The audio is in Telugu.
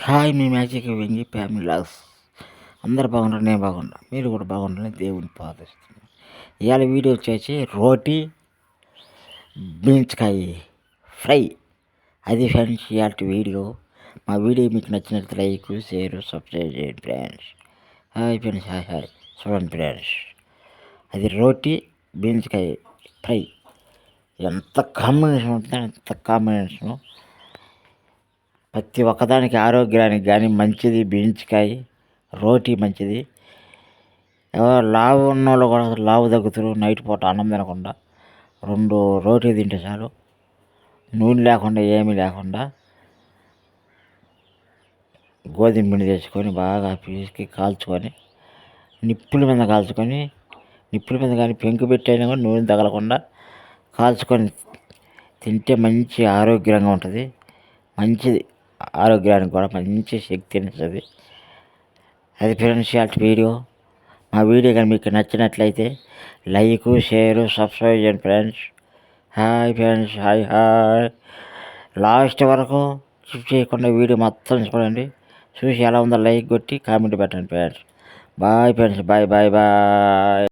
హాయ్ మీ మ్యాజిక్ వెంగి ఫ్యామిలీ లాగ్స్. అందరు బాగుంటారు, నేను బాగుంటా, మీరు కూడా బాగుంటారని దేవుని ప్రార్థిస్తున్నాను. ఇవాళ వీడియో వచ్చేసి రోటీ బీన్స్కాయ ఫ్రై. అది ఫ్రెండ్స్ ఇవాళ వీడియో. మా వీడియో మీకు నచ్చినట్టు లైక్, షేర్, సబ్స్క్రైబ్ చేయండి friends. Hi friends, hi hi. చూడండి ఫ్రెండ్స్, అది రోటీ బీన్స్కాయ ఫ్రై. ఎంత కాంబినేషన్ ఉంటుందో అంత కాంబినేషను. ప్రతి ఒక్కదానికి ఆరోగ్యానికి కానీ మంచిది. బీన్స్కాయ రోటీ మంచిది. ఎవరు లావు ఉన్న వాళ్ళు కూడా లావు తగ్గుతారు. నైట్ పూట అన్నం తినకుండా 2 రోటీ తింటే చాలు. నూనె లేకుండా, ఏమీ లేకుండా గోధుమ పిండి తెచ్చుకొని బాగా పీసుకి కాల్చుకొని నిప్పుల మీద కానీ పెంకు పెట్టైనా కూడా నూనె తగలకుండా కాల్చుకొని తింటే మంచి ఆరోగ్యంగా ఉంటుంది. మంచిది, ఆరోగ్యానికి కూడా మంచి శక్తి ఇస్తుంది. అది ఫ్రెండ్స్ ఇవాళ వీడియో. మా వీడియో కానీ మీకు నచ్చినట్లయితే లైక్, షేర్, సబ్స్క్రైబ్ చేయండి friends. Hi friends, hi hi. Last వరకు స్కిప్ చేయకుండా వీడియో మొత్తం చూడండి. చూసి ఎలా ఉందో లైక్ కొట్టి కామెంట్ పెట్టండి friends. Bye friends, bye bye bye.